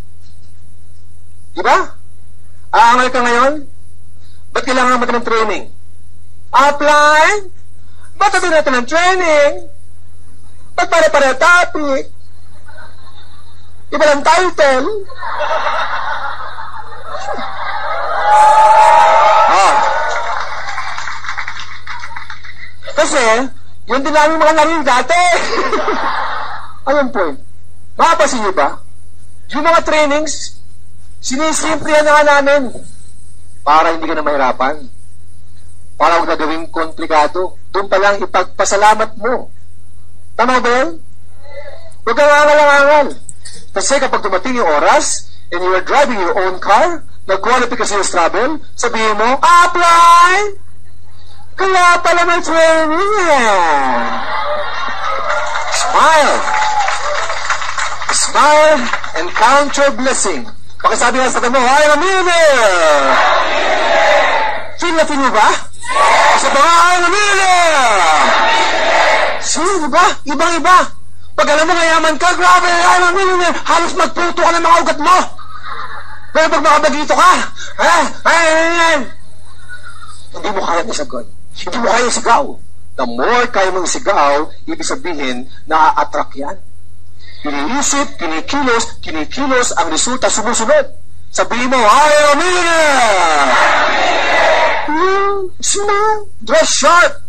Diba? Aangal ka ngayon? Ba't kailangan natin ng training? Apply? Ba't natin natin ng training? Ba't pare-pare topic? Iba lang title? Kasi, yun din namin mga narinig dati. Ayun po. Makapasin niyo ba? Yung mga trainings, sinisimplihan na nga namin para hindi ka na mahirapan. Para huwag na gawing komplikado. Doon pa lang ipagpasalamat mo. Tama ba yun? Huwag kang angal-angal. Kasi kapag dumating yung oras, and you are driving your own car, nag-qualify ka sa travel, sabihin mo, apply! Kaya pala may training eh. Smile. Smile and count your blessing. Pakisabi nga sa mo, I am a millionaire! Feel na feel mo ba? Sa mga I am a millionaire! Sino ba? Ibang-iba. Pag alam mo mayaman ka, grabe, I am a millionaire. Halos magputo ka ng mga ugat mo. Pero pag makabagito ka, hindi mo kaya isagot. Hindi mo kaya isigaw. The more kaya mong isigaw, ibig sabihin, na-attract yan. Iniisip, kinikilos, ang resulta sumusunod. Sabihin mo, I am a millionaire! Smile, dress sharp.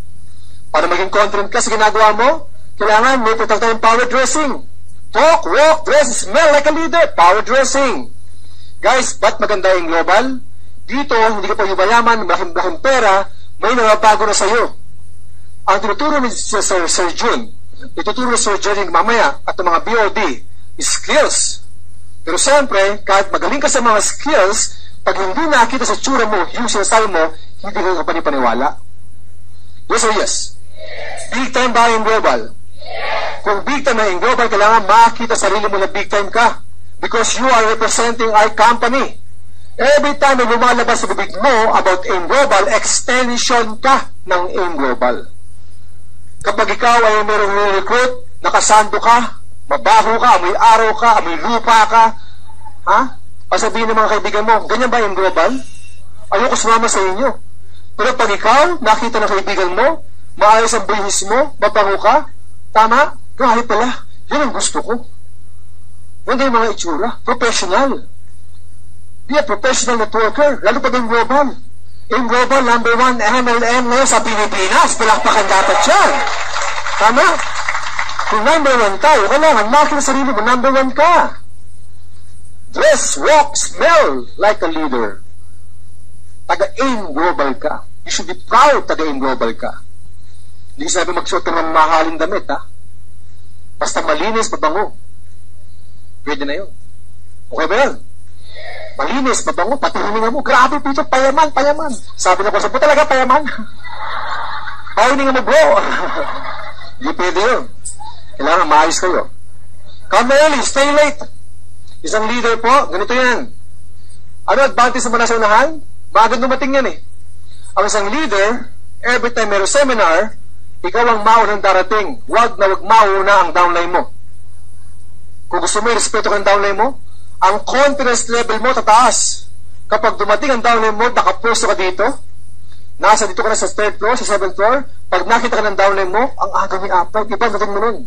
Para maging confident ka sa ginagawa mo, kailangan may tayong power dressing. Talk, walk, dress, smell like a leader. Power dressing. Guys, ba't maganda yung global? Dito, hindi ka pa yumayaman, malaking pera, may narabago na sa'yo. Ang tinuturo ni Sir June, ituturo ni Sir Jerry mamaya at ang mga BOD is skills. Pero siyempre, kahit magaling ka sa mga skills, pag hindi nakita sa tsura mo, yung sinasabi mo, hindi ka panipaniwala. Yes or yes? Big time ba yung global? Kung big time na yung global, kailangan makita sarili mo na big time ka. Because you are representing our company. Every time na lumalabas sa bibig mo about AIM Global, extension ka ng AIM Global. Kapag ikaw ay mayroong recruit, nakasando ka, mabaho ka, amoy araw ka, amoy lupa ka, ha? Pasabihin ng mga kaibigan mo, ganyan ba AIM Global? Ayoko sumama sa inyo. Pero pag ikaw, nakita ng kaibigan mo, maayos ang buhis mo, mabango ka, tama? Grabe pala, yun ang gusto ko. Hindi yung mga itsura. Professional. Be a professional networker. Lalo pa yung global. Yung global, number 1 MLM ngayon sa Pilipinas. Palakpakan dapat yan. Tama? Kung number 1 tayo, kailangan makita sarili mo, number 1 ka. Dress, walk, smell like a leader. Taga-AIM Global ka. You should be proud taga-AIM Global ka. Hindi sabi magsuot ka ng mahaling damit, ha? Basta malinis, mabango. Pwede na yun. Okay ba yun? Malinis, mabango, pati hininga mo. Grabe, Peter, payaman. Sabi na ko, sabi talaga payaman. Hininga mo, bro. Hindi pwede yun. Kailangan maayos kayo. Come early, stay late. Isang leader po, ganito yan. Ano advantage sa nasa unahan? Bagad dumating yan eh. Ang isang leader, every time mayroong seminar, ikaw ang maunang darating. Wag mauna ang downline mo. Kung gusto mo, respeto ka ng downline mo, ang confidence level mo tataas. Kapag dumating ang downline mo, nakapusto ka dito, nasa dito ka na sa 3rd floor, sa 7th floor, pag nakita ka ng downline mo, ang aga ni Apple, iba natin mo nun.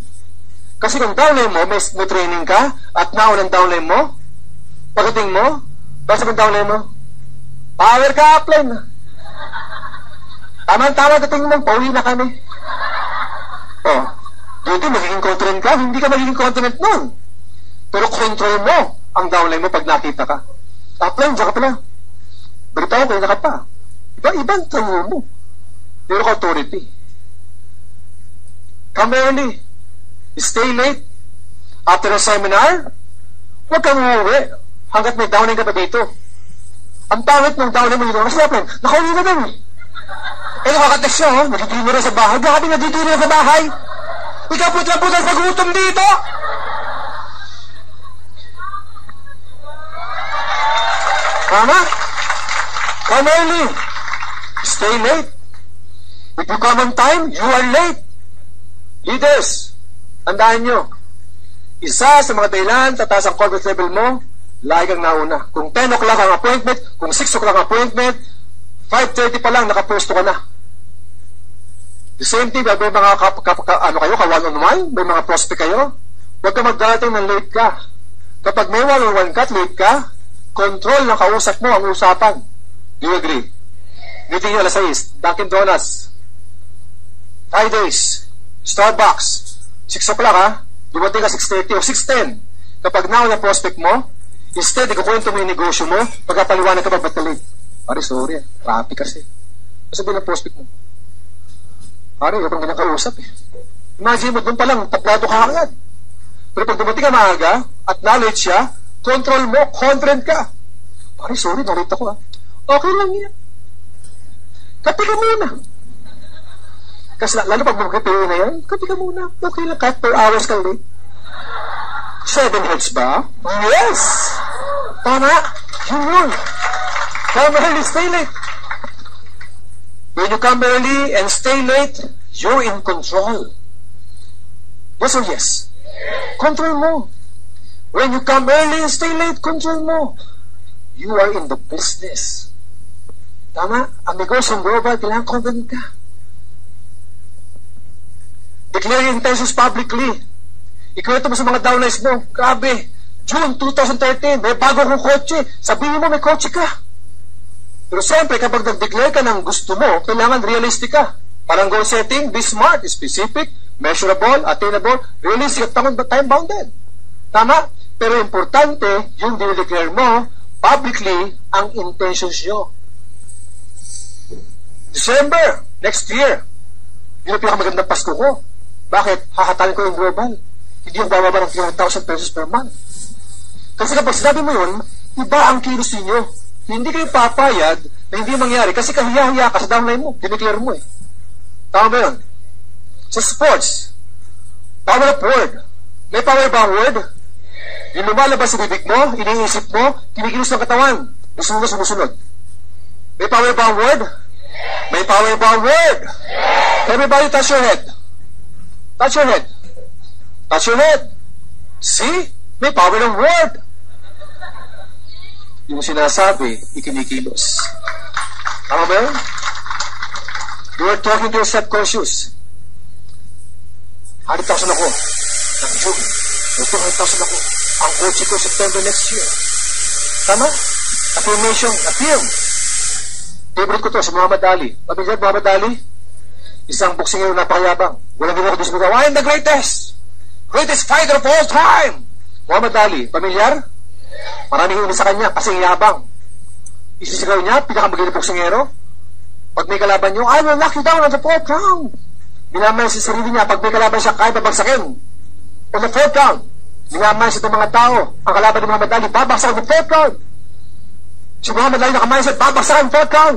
Kasi kung downline mo, may training ka, at naunang downline mo, pagdating mo, basta ng downline mo, power ka, Apple. Tama-tama dating mo, pauwi na kami. Oh, dito magiging confident ka, hindi ka magiging confident nun. Pero control mo ang downline mo pag nakita ka. Upline, dyan ka pala. Beritaw ko, ka pa. Iba-ibang trabaho mo. Pero ka authority. Come early. Stay late. After a seminar, huwag kang uuwi hanggat may downline ka pa dito. Ang pangit ng downline mo dito. Kasi upline, nakauwi na din. Nakakatext siya, oh. Nagtitino na sa bahay. Grabe, nagtitino na sa bahay. Ikaw putra-putra sa gutom dito. Tama? Come early. Stay late. If you come on time, you are late. Leaders, tandaan nyo, isa sa mga dahilan, tataas ang confidence level mo, lagi kang nauna. Kung 10 o'clock ang appointment, kung 6 o'clock ang appointment, 5:30 pa lang, nakaposto ka na. The same thing, may mga ka-one-on-one, may mga prospect kayo, huwag ka magdarating ng late ka. Kapag may one-on-one ka at late ka, control ng kausap mo ang usapan. Do you agree? Meeting nyo alas 6, Dunkin Donuts, Fridays, Starbucks, 6 o'clock ha, dumating ka 6:30 o 6:10. Kapag now na prospect mo, instead, ikukwento mo yung negosyo mo, pagkapaliwanag ka ba, ba't ka late? Pare, sorry, traffic kasi. Sabihin ng prospect mo, pare, huwag kang kinakausap eh. Imagine mo, doon pa lang, tablado ka agad. Pero pag dumating ka maaga, at knowledge siya, control mo, confident ka. Pare, sorry, narita ko Okay lang yan. Kapi ka muna. Kasi lalo pag magkapi na yan, kapi ka muna. Okay lang, kahit 4 hours ka late. 7 heads ba? Yes! Tama! Yun. Come early, stay late. When you come early and stay late, you're in control. Yes or yes? Control mo. When you come early and stay late, control mo. You are in the business. Tama? Ang negosyong global, kailangan confident ka. Declare your intentions publicly. Ikwento mo sa mga downlines mo, grabe, June 2013, may bago kong kotse. Sabihin mo may kotse ka. Pero siyempre, kapag nag-declare ka ng gusto mo, kailangan realistic ka. Parang goal setting, be smart, specific, measurable, attainable, realistic at time-bounded. Tama? Pero importante, yung dinideclare mo, publicly, ang intentions nyo. December, next year, yun ang pinakamagandang Pasko ko. Bakit? Hahatalin ko yung global. Hindi yung bababa ng 300,000 pesos per month. Kasi kapag sinabi mo yun, iba ang kilos ninyo. Hindi kayo papayag na hindi mangyari kasi kahiya-hiya ka sa downline mo. Dineclare mo eh. Tama ba yun? Sa sports, power of word. May power ba ang word? Yung lumalabas sa bibig mo, iniisip mo, kinikilos ng katawan. Gusto mo na sumusunod. May power ba ang word? May power ba ang word? Everybody touch your head. Touch your head. Touch your head. See? May power ng word. Yung sinasabi, ikinikilos. Tama ba yun? You are talking to your subconscious. 100,000 ako. Ng June. 200,000 ako. Ang kotse ko September next year. Tama? Affirmation. Affirm. Favorite ko to, si Muhammad Ali. Pamilya Muhammad Ali? Isang boxing na napakayabang. Walang ginawa ko doon sa mga, I am the greatest! Greatest fighter of all time! Muhammad Ali, pamilyar? Maraming huli sa kanya kasi yabang. Isisigaw niya, pinakamagaling boksingero. Pag may kalaban niyo, I will knock you down on the 4th round. Minamay sa sarili niya, pag may kalaban siya, kaya babagsakin. On the 4th round, minamay sa itong mga tao. Ang kalaban ni Muhammad Ali, babagsakin on the 4th round. Si Muhammad Ali nakamindset, babagsakin on the 4th round.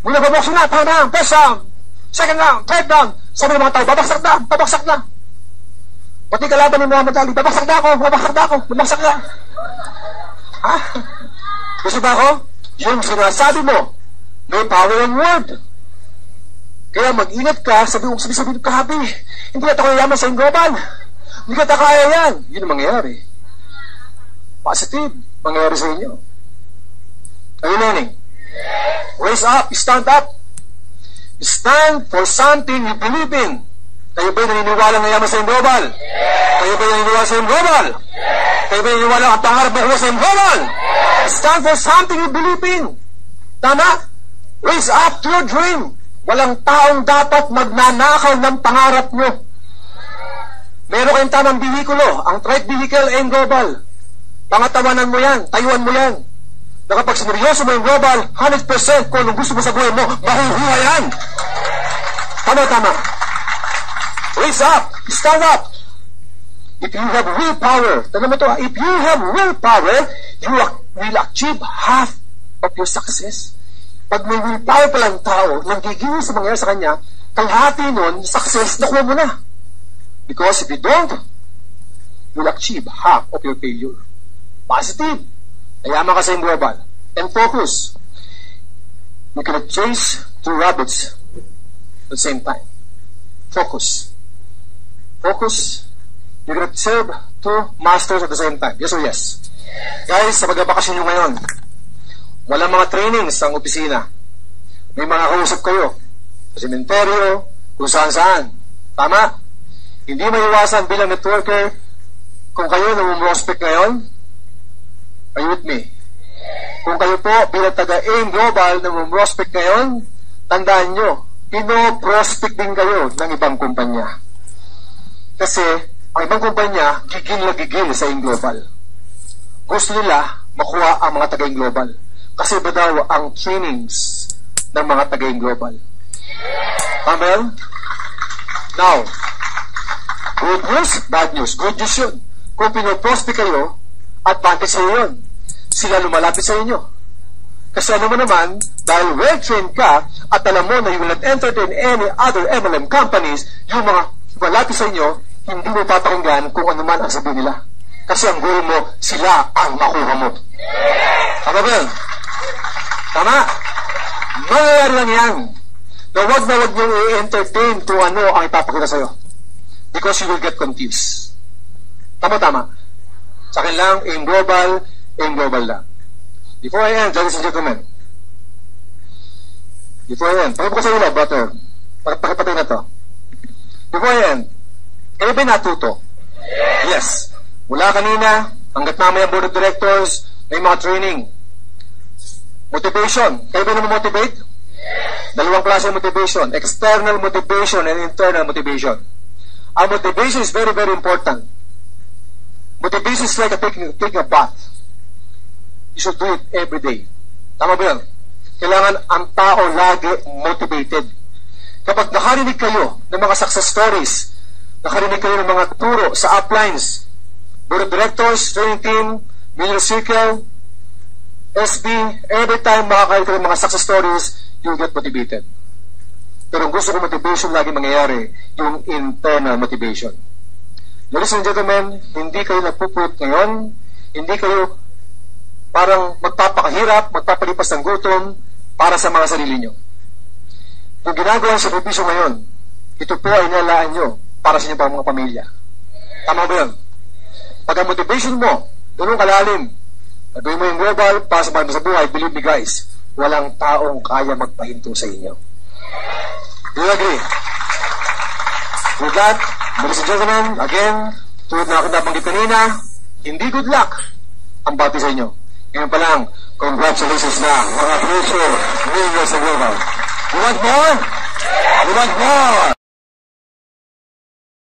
Muna babokso na, tama, first round, second round, third round. Sabi ng mga tao, babagsak na. Pati kalaban ni Muhammad Ali, babagsak na ako. Ha? Gusto ba ako? Yung sinasabi mo, may power ng word. Kaya mag-ingat ka, sabi kahabi, hindi na ito kayayaman sa global. Hindi ka kaya yan. Yun ang mangyayari. Positive, mangyayari sa inyo. Are you learning? Raise up, stand up. Stand for something you believe in. Kayo ba'y naniniwala na yaman sa global? Kayo ba'y naniniwala sa global? Kayo ba'y naniniwala ang pangarap mo sa global? Stand for something you believe in. Tama? Raise up to your dream. Walang taong dapat magnanakaw ng pangarap nyo. Meron kayong tamang bihikulo, ang trade vehicle and global. Pangatawanan mo yan, tayuan mo yan. Na kapag sineryoso mo yung global, 100% kung anong gusto mo sa buhay mo, mahuhuha yan. Tama. Raise up, stand up. If you have willpower, tanda mo ito, if you have willpower, you will achieve half of your success. Pag may willpower palang tao, nang gigil sa mangyayari sa kanya, kalahati nun, success, nakuha mo na. Because if you don't, you'll achieve half of your failure. Positive. Nayaman ka sa yung global. And focus. You cannot chase 2 rabbits at the same time. Focus. You cannot serve 2 masters at the same time. Yes or yes? Guys, sa pagkabakasyon nyo ngayon, walang mga trainings sa opisina. May mga kausap kayo sa sementeryo, kung saan-saan. Tama? Hindi maiwasan bilang networker kung kayo namumrospect ngayon. Are you with me? Kung kayo po bilang taga-AIM Global namumrospect ngayon, tandaan nyo, pino-prospect din kayo ng ibang kumpanya. Kasi ang ibang kumpanya, gigil na gigil sa Aim Global. Gusto nila makuha ang mga taga-Aim Global. Kasi ba daw ang trainings ng mga taga-Aim Global? Tama yan? Now, good news, bad news. Good news yun. Kung pinoprospect kayo, advantage sa yun. Sila lumalapit sa inyo. Kasi ano mo naman, dahil well-trained ka at alam mo na you will not entertain any other MLM companies, yung mga malapit sa inyo, hindi mo papakinggan kung ano man ang sabihin nila. Kasi ang goal mo, sila ang makuha mo. Tama ba yun? Tama? Mangyayari lang yan. Na wag nyo i-entertain kung ano ang ipapakita sa'yo. Because you will get confused. Tama. Sa akin lang, Aim Global lang. Before I end, ladies and gentlemen, pakipag ko sa ilo, brother, pakipatay na to. Before I end, kayo ba natuto? Yes. Mula kanina, hanggat mamaya board of directors, may mga training. Motivation. Kayo ba motivate? Dalawang klase ng motivation. External motivation and internal motivation. Ang motivation is very, very important. Motivation is like taking a bath. You should do it every day. Tama ba yun? Kailangan ang tao lagi motivated. Kapag nakarinig kayo ng mga success stories, nakarinig kayo ng mga turo sa uplines, board of directors, training team, Millionaire Circle, SB, every time makakarinig kayo ng mga success stories, you'll get motivated. Pero ang gusto ko motivation lagi mangyayari, yung internal motivation. Ladies and gentlemen, hindi kayo nagpuput ngayon, hindi kayo parang magpapakahirap, magpapalipas ng gutom para sa mga sarili nyo. Kung ginagawa ang sakripisyo ngayon, ito po ay nilalaan nyo para sa inyong mga pamilya. Tama ba yun? Pag ang motivation mo, ganun kalalim, gagawin mo yung global para sa buhay, believe me guys, walang taong kaya magpahinto sa inyo. Do you agree? With that, ladies and gentlemen, again, tulad na ako nabanggit kanina, hindi good luck ang bati sa inyo. Ngayon pa lang, congratulations na mga future winners ng global. You want more? You want more?